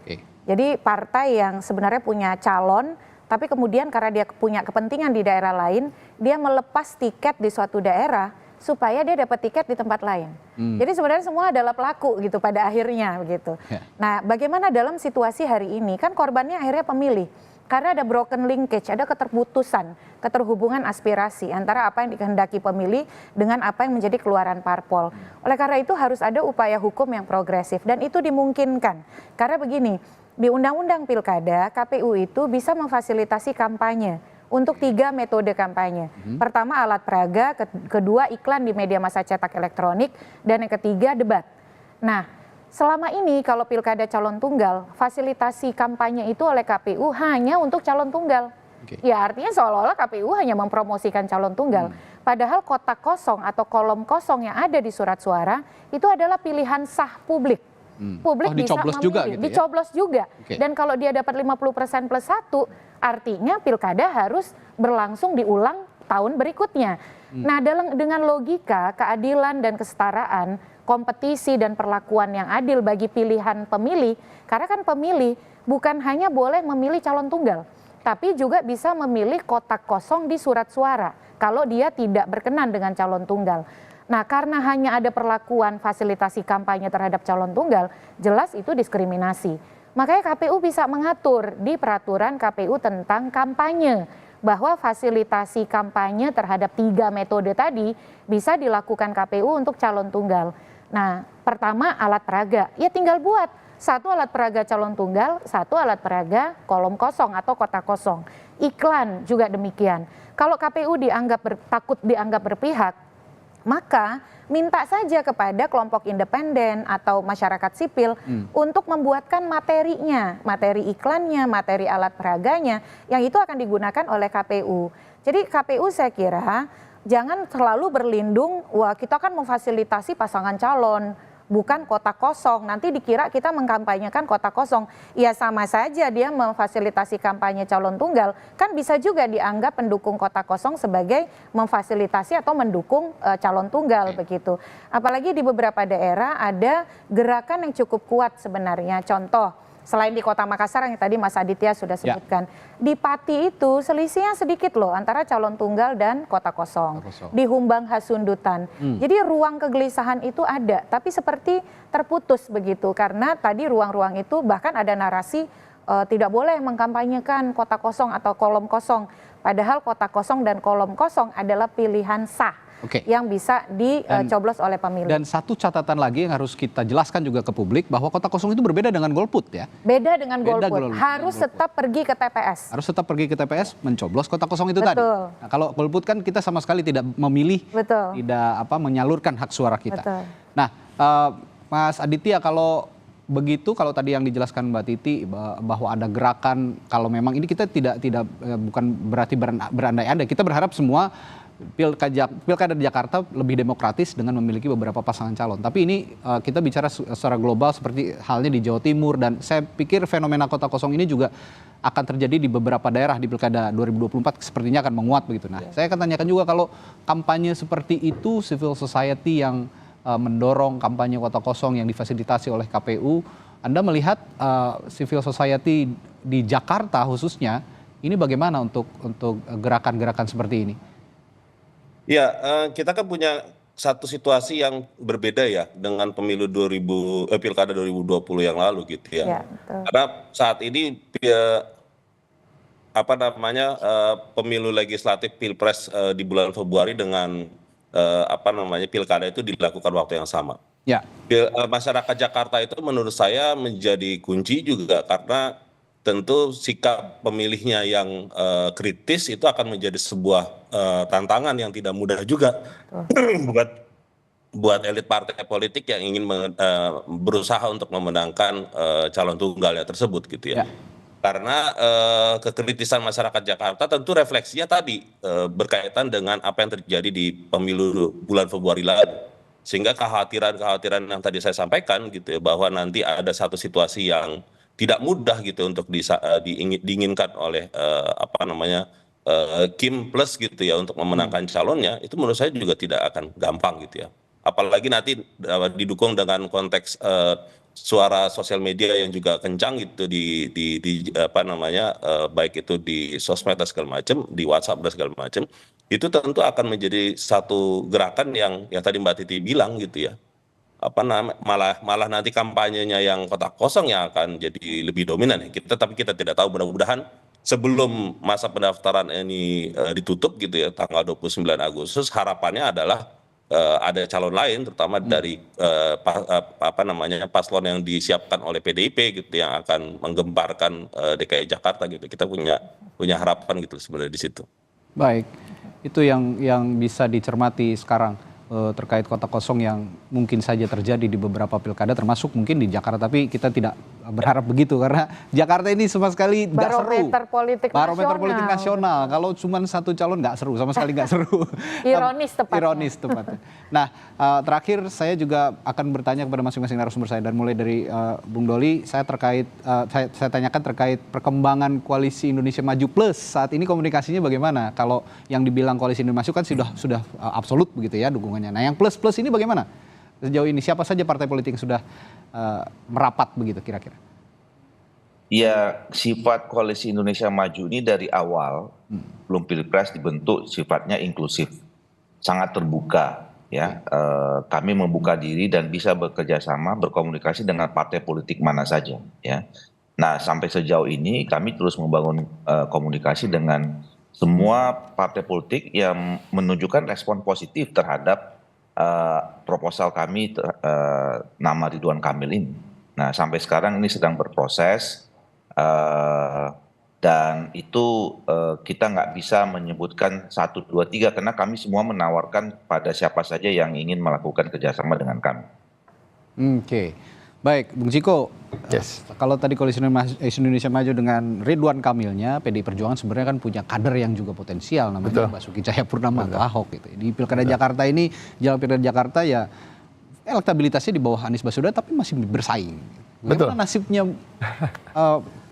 Jadi partai yang sebenarnya punya calon, tapi kemudian karena dia punya kepentingan di daerah lain, dia melepas tiket di suatu daerah supaya dia dapat tiket di tempat lain. Jadi sebenarnya semua adalah pelaku gitu pada akhirnya begitu. Nah, bagaimana dalam situasi hari ini? Kan korbannya akhirnya pemilih. Karena ada broken linkage, ada keterputusan, keterhubungan aspirasi antara apa yang dikehendaki pemilih dengan apa yang menjadi keluaran parpol. Oleh karena itu harus ada upaya hukum yang progresif, dan itu dimungkinkan. Karena begini, di Undang-Undang Pilkada, KPU itu bisa memfasilitasi kampanye untuk 3 metode kampanye. Pertama alat peraga, kedua iklan di media massa cetak elektronik, dan yang ketiga debat. Nah, selama ini kalau pilkada calon tunggal, fasilitasi kampanye itu oleh KPU hanya untuk calon tunggal. Ya, artinya seolah-olah KPU hanya mempromosikan calon tunggal. Padahal kotak kosong atau kolom kosong yang ada di surat suara itu adalah pilihan sah publik. Publik bisa memilih, juga gitu ya? Dicoblos juga. Dan kalau dia dapat 50% plus 1, artinya pilkada harus berlangsung diulang tahun berikutnya. Nah, dengan logika keadilan dan kesetaraan, kompetisi dan perlakuan yang adil bagi pilihan pemilih, karena kan pemilih bukan hanya boleh memilih calon tunggal, tapi juga bisa memilih kotak kosong di surat suara kalau dia tidak berkenan dengan calon tunggal. Nah, karena hanya ada perlakuan fasilitasi kampanye terhadap calon tunggal, jelas itu diskriminasi. Makanya KPU bisa mengatur di peraturan KPU tentang kampanye, bahwa fasilitasi kampanye terhadap 3 metode tadi bisa dilakukan KPU untuk calon tunggal. Nah, pertama alat peraga, ya tinggal buat 1 alat peraga calon tunggal, 1 alat peraga kolom kosong atau kotak kosong. Iklan juga demikian. Kalau KPU takut dianggap berpihak, maka minta saja kepada kelompok independen atau masyarakat sipil untuk membuatkan materinya, materi iklannya, materi alat peraganya, yang itu akan digunakan oleh KPU. Jadi KPU saya kira jangan selalu berlindung, wah kita kan memfasilitasi pasangan calon, bukan kotak kosong. Nanti dikira kita mengkampanyekan kotak kosong. Ya sama saja dia memfasilitasi kampanye calon tunggal, kan bisa juga dianggap pendukung kotak kosong sebagai memfasilitasi atau mendukung calon tunggal begitu. Apalagi di beberapa daerah ada gerakan yang cukup kuat sebenarnya. Contoh, selain di Kota Makassar yang tadi Mas Aditya sudah sebutkan, di Pati itu selisihnya sedikit loh antara calon tunggal dan kotak kosong. Di Humbang Hasundutan. Jadi ruang kegelisahan itu ada, tapi seperti terputus begitu karena tadi ruang-ruang itu bahkan ada narasi tidak boleh mengkampanyekan kotak kosong atau kolom kosong. Padahal kotak kosong dan kolom kosong adalah pilihan sah. Yang bisa dicoblos oleh pemilih. Dan satu catatan lagi yang harus kita jelaskan juga ke publik bahwa kotak kosong itu berbeda dengan golput ya. Beda dengan golput. Harus tetap pergi ke TPS. Harus tetap pergi ke TPS mencoblos kotak kosong itu tadi. Nah, kalau golput kan kita sama sekali tidak memilih, tidak menyalurkan hak suara kita. Nah, Mas Aditya, kalau begitu, kalau tadi yang dijelaskan Mbak Titi bahwa ada gerakan, kalau memang ini kita tidak bukan berarti berandai-andai, kita berharap semua pilkada di Jakarta lebih demokratis dengan memiliki beberapa pasangan calon. Tapi ini kita bicara secara global seperti halnya di Jawa Timur, dan saya pikir fenomena kotak kosong ini juga akan terjadi di beberapa daerah di pilkada 2024 sepertinya akan menguat begitu. Nah, saya akan tanyakan juga kalau kampanye seperti itu, civil society yang mendorong kampanye kotak kosong yang difasilitasi oleh KPU, Anda melihat civil society di Jakarta khususnya ini bagaimana untuk gerakan-gerakan seperti ini? Ya, kita kan punya satu situasi yang berbeda ya dengan pemilu pilkada 2020 yang lalu gitu ya. Karena saat ini pemilu legislatif Pilpres di bulan Februari dengan pilkada itu dilakukan waktu yang sama. Masyarakat Jakarta itu menurut saya menjadi kunci juga karena tentu sikap pemilihnya yang kritis itu akan menjadi sebuah tantangan yang tidak mudah juga buat elit partai politik yang ingin berusaha untuk memenangkan calon tunggalnya tersebut gitu ya. Karena kekritisan masyarakat Jakarta tentu refleksinya tadi berkaitan dengan apa yang terjadi di pemilu bulan Februari lalu. Sehingga kekhawatiran yang tadi saya sampaikan gitu ya, bahwa nanti ada satu situasi yang tidak mudah gitu untuk diinginkan oleh Kim plus gitu ya untuk memenangkan calonnya, itu menurut saya juga tidak akan gampang gitu ya. Apalagi nanti didukung dengan konteks suara sosial media yang juga kencang gitu baik itu di sosmed dan segala macam, di WhatsApp dan segala macam, itu tentu akan menjadi satu gerakan yang tadi Mbak Titi bilang gitu ya. Malah nanti kampanyenya yang kotak kosong yang akan jadi lebih dominan ya. Tapi kita tidak tahu, mudah-mudahan sebelum masa pendaftaran ini ditutup gitu ya tanggal 29 Agustus, harapannya adalah ada calon lain terutama dari paslon yang disiapkan oleh PDIP gitu yang akan menggemparkan DKI Jakarta gitu. Kita punya harapan gitu sebenarnya di situ. Baik, itu yang bisa dicermati sekarang terkait kotak kosong yang mungkin saja terjadi di beberapa pilkada termasuk mungkin di Jakarta, tapi kita tidak berharap begitu karena Jakarta ini sama sekali nggak seru. Barometer politik nasional. Kalau cuma satu calon nggak seru, sama sekali nggak seru. Ironis tepatnya. Nah, terakhir saya juga akan bertanya kepada masing-masing narasumber saya, dan mulai dari Bung Doli, saya tanyakan terkait perkembangan Koalisi Indonesia Maju Plus. Saat ini komunikasinya bagaimana? Kalau yang dibilang Koalisi Indonesia Maju kan sudah absolut begitu ya dukungannya. Nah, yang plus ini bagaimana? Sejauh ini siapa saja partai politik yang sudah merapat begitu kira-kira? Ya, sifat Koalisi Indonesia Maju ini dari awal belum Pilpres dibentuk sifatnya inklusif, sangat terbuka ya. Kami membuka diri dan bisa bekerja sama, berkomunikasi dengan partai politik mana saja ya. Nah, sampai sejauh ini kami terus membangun komunikasi dengan semua partai politik yang menunjukkan respon positif terhadap proposal kami nama Ridwan Kamil ini. Nah, sampai sekarang ini sedang berproses dan itu kita nggak bisa menyebutkan 1, 2, 3 karena kami semua menawarkan pada siapa saja yang ingin melakukan kerjasama dengan kami. Oke. Baik, Bung Ciko, kalau tadi Koalisi Indonesia Maju dengan Ridwan Kamilnya, PDI Perjuangan sebenarnya kan punya kader yang juga potensial, namanya Basuki Cahayapurnama atau Ahok gitu. Di Pilkada Jakarta ini, Jalan Pilkada Jakarta ya elektabilitasnya di bawah Anies Baswedan tapi masih bersaing. Bagaimana nasibnya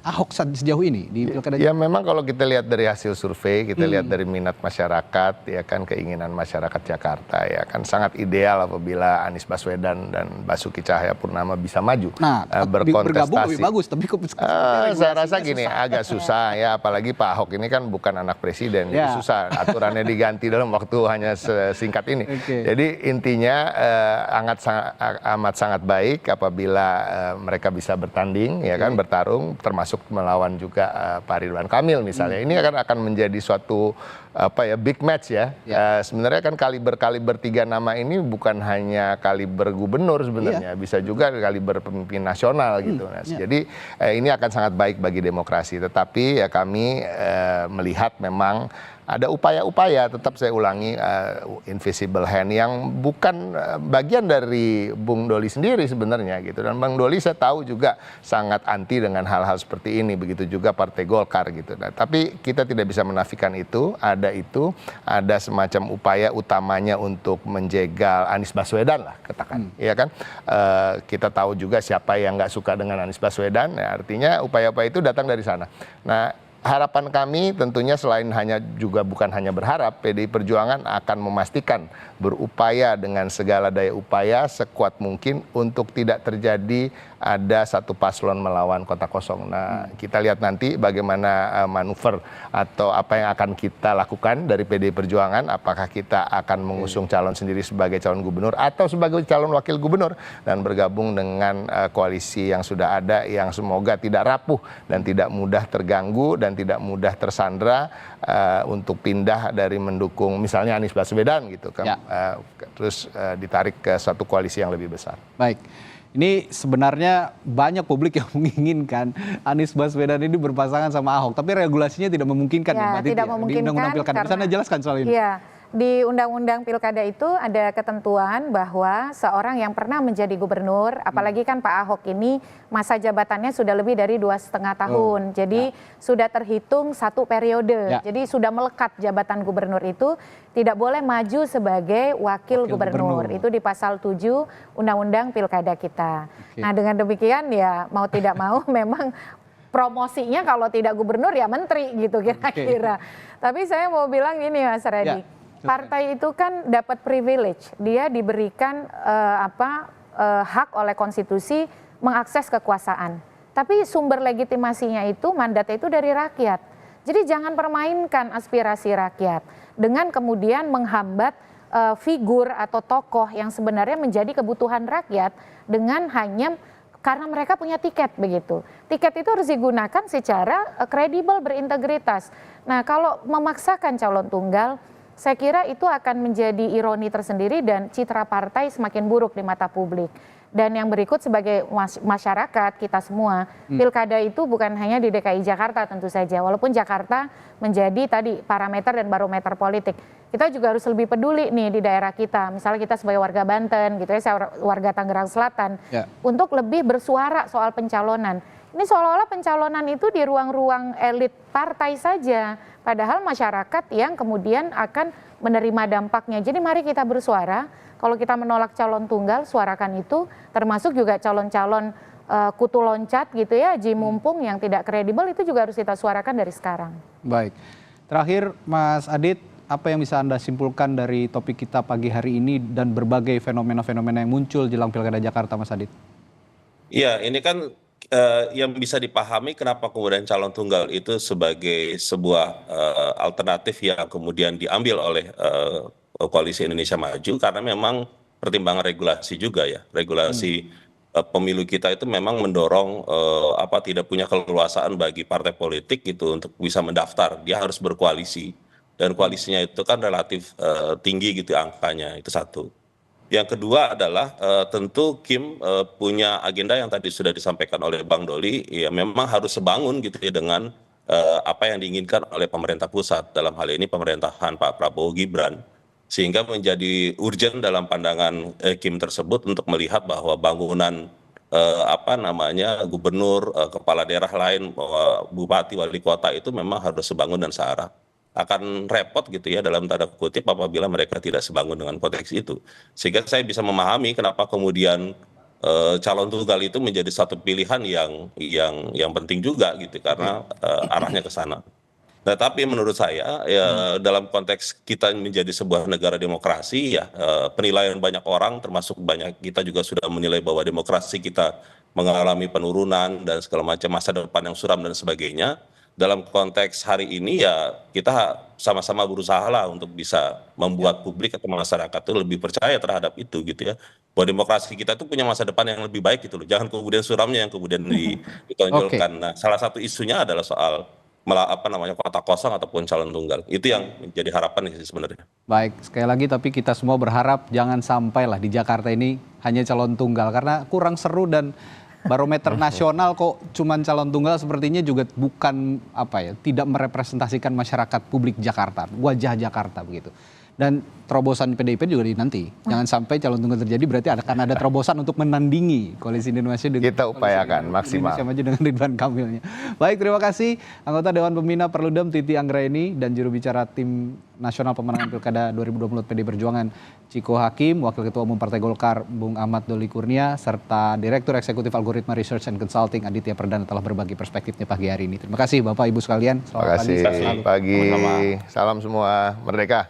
Ahok sejauh ini di Pilkada Jakarta? Ya memang kalau kita lihat dari hasil survei, kita lihat dari minat masyarakat, ya kan keinginan masyarakat Jakarta, ya kan sangat ideal apabila Anies Baswedan dan Basuki Cahayapurnama bisa maju berkontestasi. Bergabung lebih bagus, tapi saya rasa gini agak susah ya, apalagi Pak Ahok ini kan bukan anak presiden, jadi susah aturannya diganti dalam waktu hanya sesingkat ini. Jadi intinya amat sangat baik apabila mereka bisa bertanding, ya kan bertarung, termasuk melawan juga Pak Ridwan Kamil misalnya. Ini akan menjadi suatu big match ya. Sebenarnya kan kaliber 3 nama ini bukan hanya kaliber gubernur sebenarnya, bisa juga kaliber pemimpin nasional gitu. Jadi ini akan sangat baik bagi demokrasi. Tetapi ya kami melihat memang ada upaya-upaya, tetap saya ulangi, invisible hand yang bukan bagian dari Bung Doli sendiri sebenarnya gitu. Dan Bang Doli saya tahu juga sangat anti dengan hal-hal seperti ini, begitu juga Partai Golkar gitu. Nah, tapi kita tidak bisa menafikan itu, ada semacam upaya utamanya untuk menjegal Anies Baswedan lah katakan, ya kan. Kita tahu juga siapa yang nggak suka dengan Anies Baswedan, ya, artinya upaya-upaya itu datang dari sana. Nah, harapan kami tentunya bukan hanya berharap, PDI Perjuangan akan memastikan berupaya dengan segala daya upaya sekuat mungkin untuk tidak terjadi ada satu paslon melawan kota kosong. Nah, kita lihat nanti bagaimana manuver atau apa yang akan kita lakukan dari PDI Perjuangan, apakah kita akan mengusung calon sendiri sebagai calon gubernur atau sebagai calon wakil gubernur dan bergabung dengan koalisi yang sudah ada yang semoga tidak rapuh dan tidak mudah terganggu dan tidak mudah tersandra untuk pindah dari mendukung misalnya Anies Baswedan gitu kan, terus ditarik ke satu koalisi yang lebih besar. Baik, ini sebenarnya banyak publik yang menginginkan Anies Baswedan ini berpasangan sama Ahok, tapi regulasinya tidak memungkinkan tidak memungkinkan di Undang-Undang Pilkada. Bisa Anda jelaskan soal ini? Iya. Di Undang-Undang Pilkada itu ada ketentuan bahwa seorang yang pernah menjadi gubernur, apalagi kan Pak Ahok ini masa jabatannya sudah lebih dari 2,5 tahun, jadi sudah terhitung 1 periode, jadi sudah melekat jabatan gubernur itu, tidak boleh maju sebagai wakil gubernur. Itu di pasal 7 Undang-Undang Pilkada kita. Nah, dengan demikian ya mau tidak mau memang promosinya kalau tidak gubernur ya menteri gitu kira-kira. Tapi saya mau bilang ini Mas Reddy. Partai itu kan dapat privilege, dia diberikan hak oleh konstitusi mengakses kekuasaan. Tapi sumber legitimasinya itu, mandatnya itu dari rakyat. Jadi jangan permainkan aspirasi rakyat dengan kemudian menghambat figur atau tokoh yang sebenarnya menjadi kebutuhan rakyat dengan hanya karena mereka punya tiket begitu. Tiket itu harus digunakan secara kredibel, berintegritas. Nah, kalau memaksakan calon tunggal, saya kira itu akan menjadi ironi tersendiri dan citra partai semakin buruk di mata publik. Dan yang berikut sebagai masyarakat kita semua, pilkada itu bukan hanya di DKI Jakarta tentu saja. Walaupun Jakarta menjadi tadi parameter dan barometer politik. Kita juga harus lebih peduli nih di daerah kita. Misalnya kita sebagai warga Banten, gitu ya, saya warga Tangerang Selatan, untuk lebih bersuara soal pencalonan. Ini seolah-olah pencalonan itu di ruang-ruang elit partai saja. Padahal masyarakat yang kemudian akan menerima dampaknya. Jadi mari kita bersuara, kalau kita menolak calon tunggal, suarakan itu, termasuk juga calon-calon kutu loncat gitu ya, Haji Mumpung yang tidak kredibel, itu juga harus kita suarakan dari sekarang. Baik, terakhir Mas Adit, apa yang bisa Anda simpulkan dari topik kita pagi hari ini dan berbagai fenomena-fenomena yang muncul jelang Pilkada Jakarta, Mas Adit? Iya, ini kan yang bisa dipahami kenapa kemudian calon tunggal itu sebagai sebuah alternatif yang kemudian diambil oleh Koalisi Indonesia Maju, karena memang pertimbangan regulasi juga ya, regulasi pemilu kita itu memang mendorong tidak punya keleluasaan bagi partai politik gitu untuk bisa mendaftar, dia harus berkoalisi dan koalisinya itu kan relatif tinggi gitu angkanya, itu satu. Yang kedua adalah tentu Kim punya agenda yang tadi sudah disampaikan oleh Bang Doli, ya memang harus sebangun gitu ya dengan apa yang diinginkan oleh pemerintah pusat, dalam hal ini pemerintahan Pak Prabowo Gibran. Sehingga menjadi urgent dalam pandangan Kim tersebut untuk melihat bahwa bangunan gubernur, kepala daerah lain, bupati, wali kota itu memang harus sebangun dan searah. Akan repot gitu ya dalam tanda kutip apabila mereka tidak sebangun dengan konteks itu. Sehingga saya bisa memahami kenapa kemudian calon tunggal itu menjadi satu pilihan yang penting juga gitu karena arahnya ke sana. Nah, tapi menurut saya ya dalam konteks kita menjadi sebuah negara demokrasi ya penilaian banyak orang termasuk banyak kita juga sudah menilai bahwa demokrasi kita mengalami penurunan dan segala macam masa depan yang suram dan sebagainya. Dalam konteks hari ini ya kita sama-sama berusaha lah untuk bisa membuat publik atau masyarakat itu lebih percaya terhadap itu gitu ya. Bahwa demokrasi kita itu punya masa depan yang lebih baik gitu loh. Jangan kemudian suramnya yang kemudian ditonjolkan. Nah, salah satu isunya adalah soal kotak kosong ataupun calon tunggal. Itu yang menjadi harapan sih sebenarnya. Baik, sekali lagi tapi kita semua berharap jangan sampailah di Jakarta ini hanya calon tunggal karena kurang seru dan barometer nasional kok cuman calon tunggal sepertinya juga bukan tidak merepresentasikan masyarakat publik Jakarta, wajah Jakarta begitu. Dan terobosan PDIP juga nanti. Jangan sampai calon tunggal terjadi berarti akan ada terobosan untuk menandingi Koalisi Indonesia dengan kita upayakan maksimal. Indonesia Maju dengan Ridwan Kamilnya. Baik, terima kasih anggota Dewan Pembina Perludem Titi Anggraeni dan juru bicara Tim Nasional Pemenangan Pilkada 2024 PD Perjuangan Ciko Hakim, Wakil Ketua Umum Partai Golkar Bung Ahmad Doli Kurnia, serta Direktur Eksekutif Algoritma Research and Consulting Aditya Perdana telah berbagi perspektifnya pagi hari ini. Terima kasih Bapak Ibu sekalian. Terima kasih pagi. Salam semua, merdeka.